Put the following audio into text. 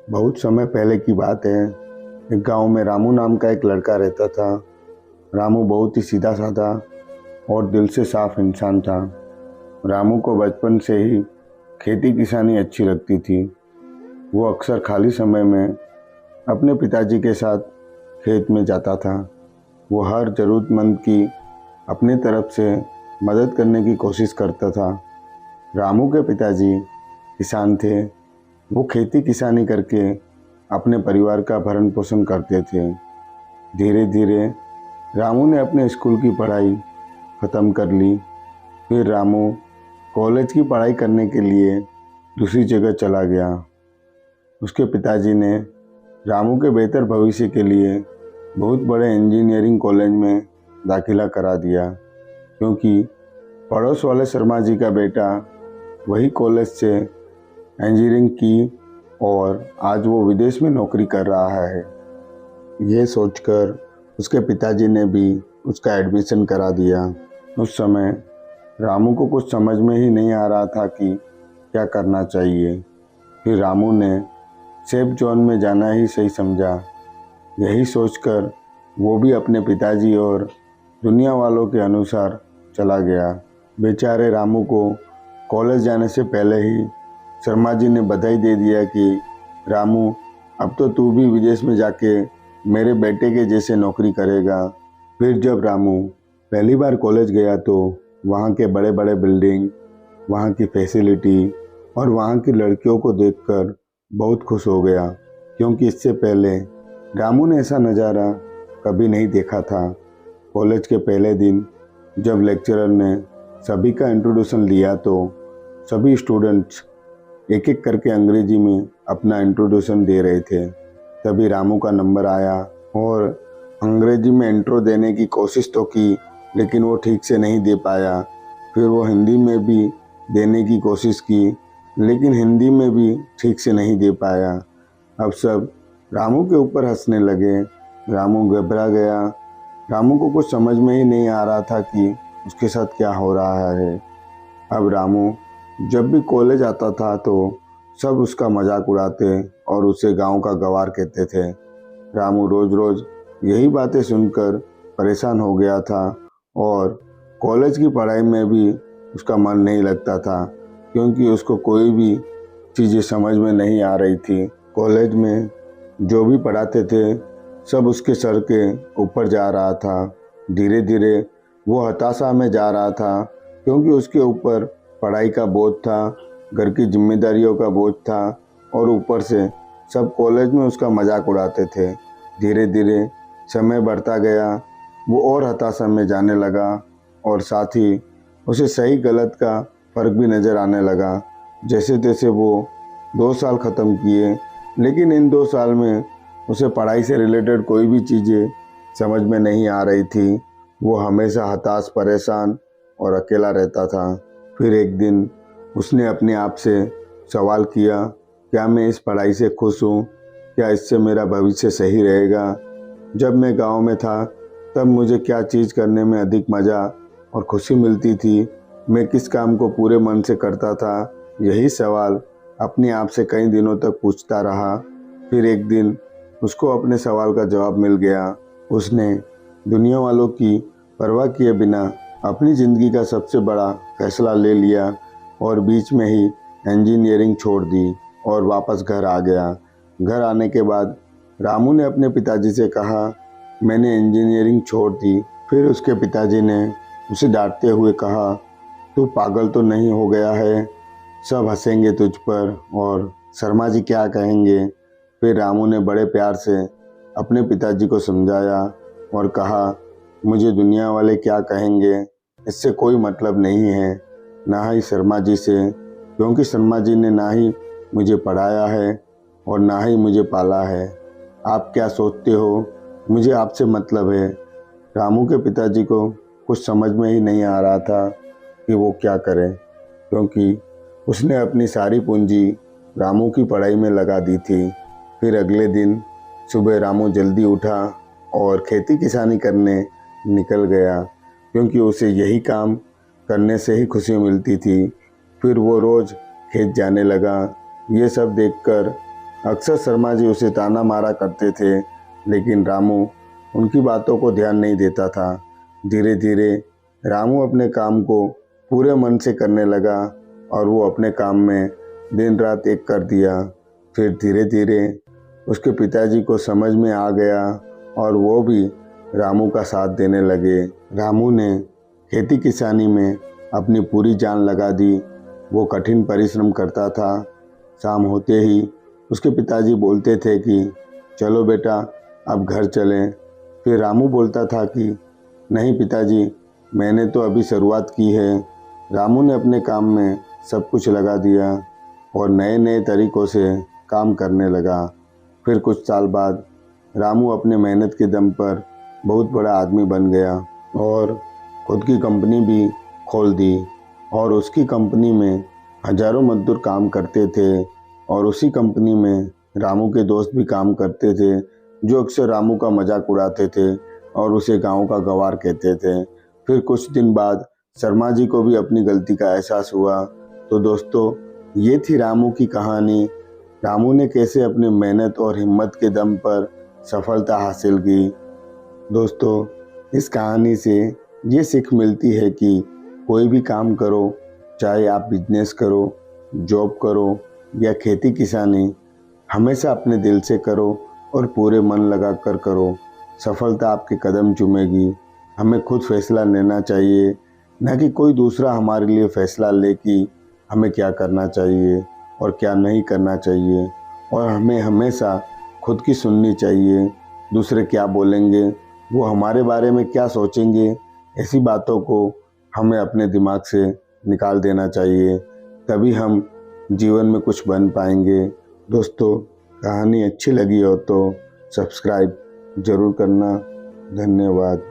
बहुत समय पहले की बात है। एक गांव में रामू नाम का एक लड़का रहता था। रामू बहुत ही सीधा साधा और दिल से साफ इंसान था। रामू को बचपन से ही खेती किसानी अच्छी लगती थी। वो अक्सर खाली समय में अपने पिताजी के साथ खेत में जाता था। वो हर ज़रूरतमंद की अपनी तरफ से मदद करने की कोशिश करता था। रामू के पिताजी किसान थे। वो खेती किसानी करके अपने परिवार का भरण पोषण करते थे। धीरे धीरे रामू ने अपने स्कूल की पढ़ाई ख़त्म कर ली। फिर रामू कॉलेज की पढ़ाई करने के लिए दूसरी जगह चला गया। उसके पिताजी ने रामू के बेहतर भविष्य के लिए बहुत बड़े इंजीनियरिंग कॉलेज में दाखिला करा दिया, क्योंकि पड़ोस वाले शर्मा जी का बेटा वही कॉलेज से इंजीनियरिंग की और आज वो विदेश में नौकरी कर रहा है। ये सोचकर उसके पिताजी ने भी उसका एडमिशन करा दिया। उस समय रामू को कुछ समझ में ही नहीं आ रहा था कि क्या करना चाहिए। फिर रामू ने सेफ जोन में जाना ही सही समझा। यही सोचकर वो भी अपने पिताजी और दुनिया वालों के अनुसार चला गया। बेचारे रामू को कॉलेज जाने से पहले ही शर्मा जी ने बधाई दे दिया कि रामू, अब तो तू भी विदेश में जाके मेरे बेटे के जैसे नौकरी करेगा। फिर जब रामू पहली बार कॉलेज गया तो वहाँ के बड़े बड़े बिल्डिंग, वहाँ की फैसिलिटी और वहाँ की लड़कियों को देखकर बहुत खुश हो गया, क्योंकि इससे पहले रामू ने ऐसा नज़ारा कभी नहीं देखा था। कॉलेज के पहले दिन जब लेक्चरर ने सभी का इंट्रोडक्शन लिया तो सभी स्टूडेंट्स एक एक करके अंग्रेजी में अपना इंट्रोडक्शन दे रहे थे। तभी रामू का नंबर आया और अंग्रेजी में इंट्रो देने की कोशिश तो की, लेकिन वो ठीक से नहीं दे पाया। फिर वो हिंदी में भी देने की कोशिश की, लेकिन हिंदी में भी ठीक से नहीं दे पाया। अब सब रामू के ऊपर हंसने लगे। रामू घबरा गया। रामू को कुछ समझ में ही नहीं आ रहा था कि उसके साथ क्या हो रहा है। अब रामू जब भी कॉलेज आता था तो सब उसका मजाक उड़ाते और उसे गांव का गंवार कहते थे। रामू रोज़ रोज़ यही बातें सुनकर परेशान हो गया था और कॉलेज की पढ़ाई में भी उसका मन नहीं लगता था, क्योंकि उसको कोई भी चीज़ें समझ में नहीं आ रही थी। कॉलेज में जो भी पढ़ाते थे सब उसके सर के ऊपर जा रहा था। धीरे धीरे वो हताशा में जा रहा था, क्योंकि उसके ऊपर पढ़ाई का बोझ था, घर की जिम्मेदारियों का बोझ था और ऊपर से सब कॉलेज में उसका मजाक उड़ाते थे। धीरे धीरे समय बढ़ता गया। वो और हताशा में जाने लगा और साथ ही उसे सही गलत का फ़र्क भी नज़र आने लगा। जैसे तैसे वो 2 साल ख़त्म किए, लेकिन इन 2 साल में उसे पढ़ाई से रिलेटेड कोई भी चीज़ें समझ में नहीं आ रही थी। वो हमेशा हताश, परेशान और अकेला रहता था। फिर एक दिन उसने अपने आप से सवाल किया, क्या मैं इस पढ़ाई से खुश हूँ? क्या इससे मेरा भविष्य सही रहेगा? जब मैं गांव में था तब मुझे क्या चीज़ करने में अधिक मज़ा और खुशी मिलती थी? मैं किस काम को पूरे मन से करता था? यही सवाल अपने आप से कई दिनों तक पूछता रहा। फिर एक दिन उसको अपने सवाल का जवाब मिल गया। उसने दुनिया वालों की परवाह किए बिना अपनी ज़िंदगी का सबसे बड़ा फैसला ले लिया और बीच में ही इंजीनियरिंग छोड़ दी और वापस घर आ गया। घर आने के बाद रामू ने अपने पिताजी से कहा, मैंने इंजीनियरिंग छोड़ दी। फिर उसके पिताजी ने उसे डांटते हुए कहा, तू पागल तो नहीं हो गया है? सब हंसेंगे तुझ पर और शर्मा जी क्या कहेंगे? फिर रामू ने बड़े प्यार से अपने पिताजी को समझाया और कहा, मुझे दुनिया वाले क्या कहेंगे इससे कोई मतलब नहीं है, ना ही शर्मा जी से, क्योंकि शर्मा जी ने ना ही मुझे पढ़ाया है और ना ही मुझे पाला है। आप क्या सोचते हो, मुझे आपसे मतलब है। रामू के पिताजी को कुछ समझ में ही नहीं आ रहा था कि वो क्या करे, क्योंकि उसने अपनी सारी पूंजी रामू की पढ़ाई में लगा दी थी। फिर अगले दिन सुबह रामू जल्दी उठा और खेती किसानी करने निकल गया, क्योंकि उसे यही काम करने से ही खुशी मिलती थी। फिर वो रोज़ खेत जाने लगा। ये सब देखकर अक्सर शर्मा जी उसे ताना मारा करते थे, लेकिन रामू उनकी बातों को ध्यान नहीं देता था। धीरे धीरे रामू अपने काम को पूरे मन से करने लगा और वो अपने काम में दिन रात एक कर दिया। फिर धीरे धीरे उसके पिताजी को समझ में आ गया और वो भी रामू का साथ देने लगे। रामू ने खेती किसानी में अपनी पूरी जान लगा दी। वो कठिन परिश्रम करता था। शाम होते ही उसके पिताजी बोलते थे कि चलो बेटा अब घर चलें। फिर रामू बोलता था कि नहीं पिताजी, मैंने तो अभी शुरुआत की है। रामू ने अपने काम में सब कुछ लगा दिया और नए नए तरीक़ों से काम करने लगा। फिर कुछ साल बाद रामू अपने मेहनत के दम पर बहुत बड़ा आदमी बन गया और खुद की कंपनी भी खोल दी। और उसकी कंपनी में हजारों मजदूर काम करते थे और उसी कंपनी में रामू के दोस्त भी काम करते थे, जो अक्सर रामू का मजाक उड़ाते थे और उसे गांव का गंवार कहते थे। फिर कुछ दिन बाद शर्मा जी को भी अपनी गलती का एहसास हुआ। तो दोस्तों, ये थी रामू की कहानी। रामू ने कैसे अपनी मेहनत और हिम्मत के दम पर सफलता हासिल की। दोस्तों, इस कहानी से ये सीख मिलती है कि कोई भी काम करो, चाहे आप बिजनेस करो, जॉब करो या खेती किसानी, हमेशा अपने दिल से करो और पूरे मन लगा कर करो। सफलता आपके कदम चूमेगी। हमें खुद फैसला लेना चाहिए, न कि कोई दूसरा हमारे लिए फैसला ले कि हमें क्या करना चाहिए और क्या नहीं करना चाहिए। और हमें हमेशा खुद की सुननी चाहिए। दूसरे क्या बोलेंगे, वो हमारे बारे में क्या सोचेंगे, ऐसी बातों को हमें अपने दिमाग से निकाल देना चाहिए। तभी हम जीवन में कुछ बन पाएंगे। दोस्तों, कहानी अच्छी लगी हो तो सब्सक्राइब ज़रूर करना। धन्यवाद।